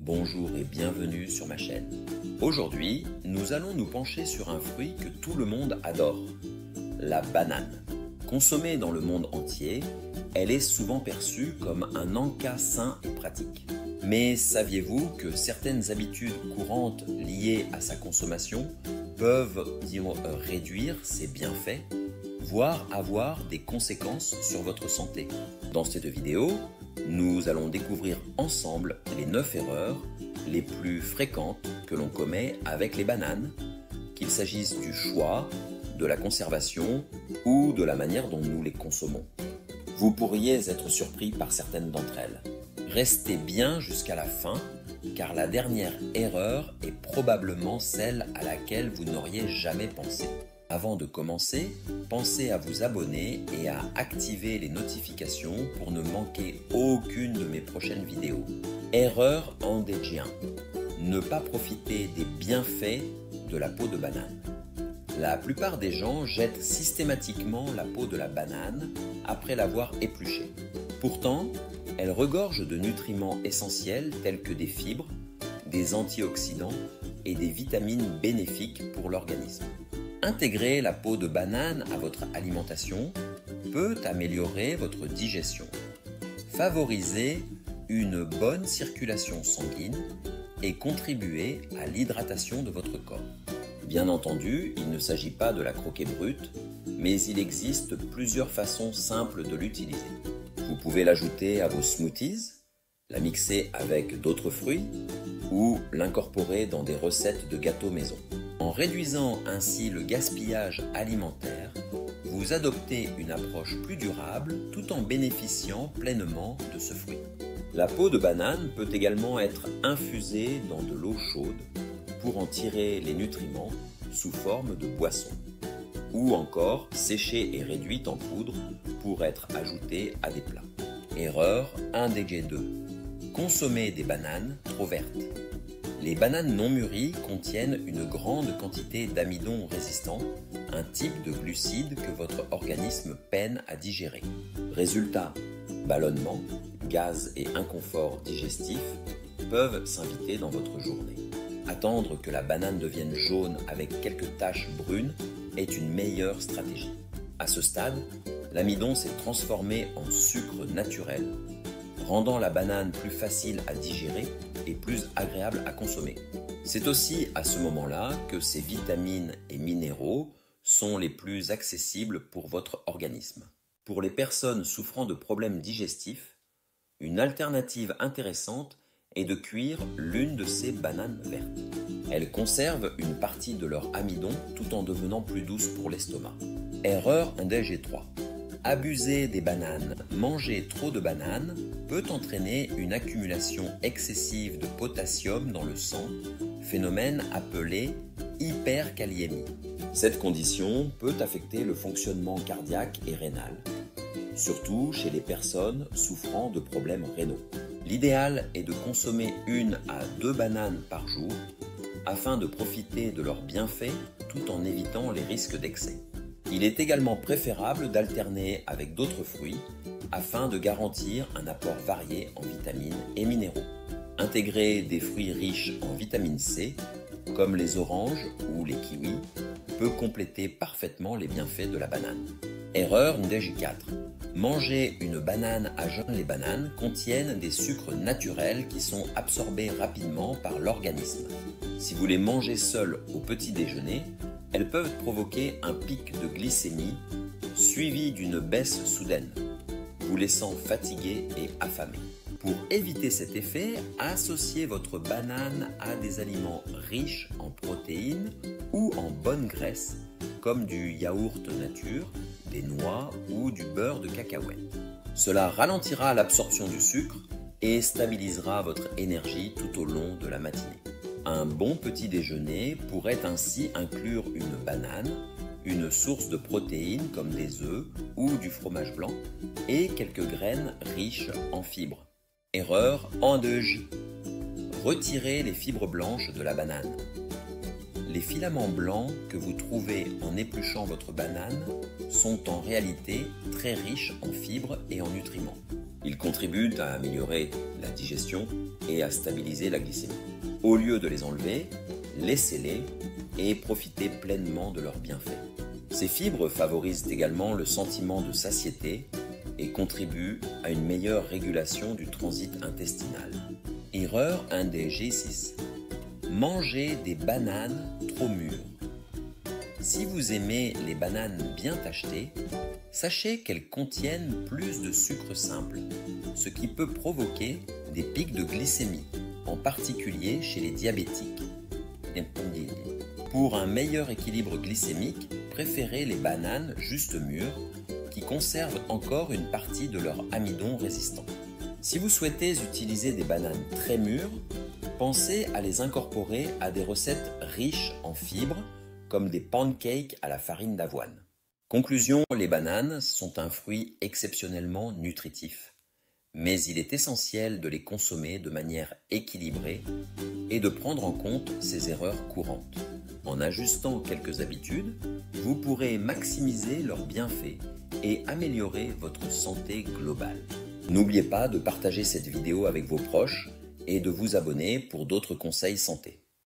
Bonjour et bienvenue sur ma chaîne. Aujourd'hui, nous allons nous pencher sur un fruit que tout le monde adore, la banane. Consommée dans le monde entier, elle est souvent perçue comme un encas sain et pratique. Mais saviez-vous que certaines habitudes courantes liées à sa consommation peuvent réduire ses bienfaits, voire avoir des conséquences sur votre santé? Dans cette vidéo, nous allons découvrir ensemble les 9 erreurs les plus fréquentes que l'on commet avec les bananes, qu'il s'agisse du choix, de la conservation ou de la manière dont nous les consommons. Vous pourriez être surpris par certaines d'entre elles. Restez bien jusqu'à la fin, car la dernière erreur est probablement celle à laquelle vous n'auriez jamais pensé. Avant de commencer, pensez à vous abonner et à activer les notifications pour ne manquer aucune de mes prochaines vidéos. Erreur endégien. Ne pas profiter des bienfaits de la peau de banane. La plupart des gens jettent systématiquement la peau de la banane après l'avoir épluchée. Pourtant, elle regorge de nutriments essentiels tels que des fibres, des antioxydants et des vitamines bénéfiques pour l'organisme. Intégrer la peau de banane à votre alimentation peut améliorer votre digestion, favoriser une bonne circulation sanguine et contribuer à l'hydratation de votre corps. Bien entendu, il ne s'agit pas de la croquer brute, mais il existe plusieurs façons simples de l'utiliser. Vous pouvez l'ajouter à vos smoothies, la mixer avec d'autres fruits ou l'incorporer dans des recettes de gâteaux maison. En réduisant ainsi le gaspillage alimentaire, vous adoptez une approche plus durable tout en bénéficiant pleinement de ce fruit. La peau de banane peut également être infusée dans de l'eau chaude pour en tirer les nutriments sous forme de boisson, ou encore séchée et réduite en poudre pour être ajoutée à des plats. Erreur 1DG2. Consommer des bananes trop vertes. Les bananes non mûries contiennent une grande quantité d'amidon résistant, un type de glucides que votre organisme peine à digérer. Résultat, ballonnement, gaz et inconfort digestif peuvent s'inviter dans votre journée. Attendre que la banane devienne jaune avec quelques taches brunes est une meilleure stratégie. À ce stade, l'amidon s'est transformé en sucre naturel, rendant la banane plus facile à digérer et plus agréable à consommer. C'est aussi à ce moment-là que ces vitamines et minéraux sont les plus accessibles pour votre organisme. Pour les personnes souffrant de problèmes digestifs, une alternative intéressante est de cuire l'une de ces bananes vertes. Elles conservent une partie de leur amidon tout en devenant plus douces pour l'estomac. Erreur 1DG3. Abuser des bananes. Manger trop de bananes peut entraîner une accumulation excessive de potassium dans le sang, phénomène appelé hyperkaliémie. Cette condition peut affecter le fonctionnement cardiaque et rénal, surtout chez les personnes souffrant de problèmes rénaux. L'idéal est de consommer 1 à 2 bananes par jour afin de profiter de leurs bienfaits tout en évitant les risques d'excès. Il est également préférable d'alterner avec d'autres fruits afin de garantir un apport varié en vitamines et minéraux. Intégrer des fruits riches en vitamine C, comme les oranges ou les kiwis, peut compléter parfaitement les bienfaits de la banane. Erreur 4. Manger une banane à jeun. Les bananes contiennent des sucres naturels qui sont absorbés rapidement par l'organisme. Si vous les mangez seules au petit déjeuner, elles peuvent provoquer un pic de glycémie suivi d'une baisse soudaine, vous laissant fatigué et affamé. Pour éviter cet effet, associez votre banane à des aliments riches en protéines ou en bonnes graisses, comme du yaourt nature, des noix ou du beurre de cacahuète. Cela ralentira l'absorption du sucre et stabilisera votre énergie tout au long de la matinée. Un bon petit déjeuner pourrait ainsi inclure une banane, une source de protéines comme des œufs ou du fromage blanc et quelques graines riches en fibres. Erreur 1DG. Retirez les fibres blanches de la banane. Les filaments blancs que vous trouvez en épluchant votre banane sont en réalité très riches en fibres et en nutriments. Ils contribuent à améliorer la digestion et à stabiliser la glycémie. Au lieu de les enlever, laissez-les et profitez pleinement de leurs bienfaits. Ces fibres favorisent également le sentiment de satiété et contribuent à une meilleure régulation du transit intestinal. Erreur 1D-G6. Mangez des bananes trop mûres. Si vous aimez les bananes bien tachetées, sachez qu'elles contiennent plus de sucre simple, ce qui peut provoquer des pics de glycémie, en particulier chez les diabétiques. Pour un meilleur équilibre glycémique, préférez les bananes juste mûres qui conservent encore une partie de leur amidon résistant. Si vous souhaitez utiliser des bananes très mûres, pensez à les incorporer à des recettes riches en fibres comme des pancakes à la farine d'avoine. Conclusion, les bananes sont un fruit exceptionnellement nutritif, mais il est essentiel de les consommer de manière équilibrée et de prendre en compte ces erreurs courantes. En ajustant quelques habitudes, vous pourrez maximiser leurs bienfaits et améliorer votre santé globale. N'oubliez pas de partager cette vidéo avec vos proches et de vous abonner pour d'autres conseils santé.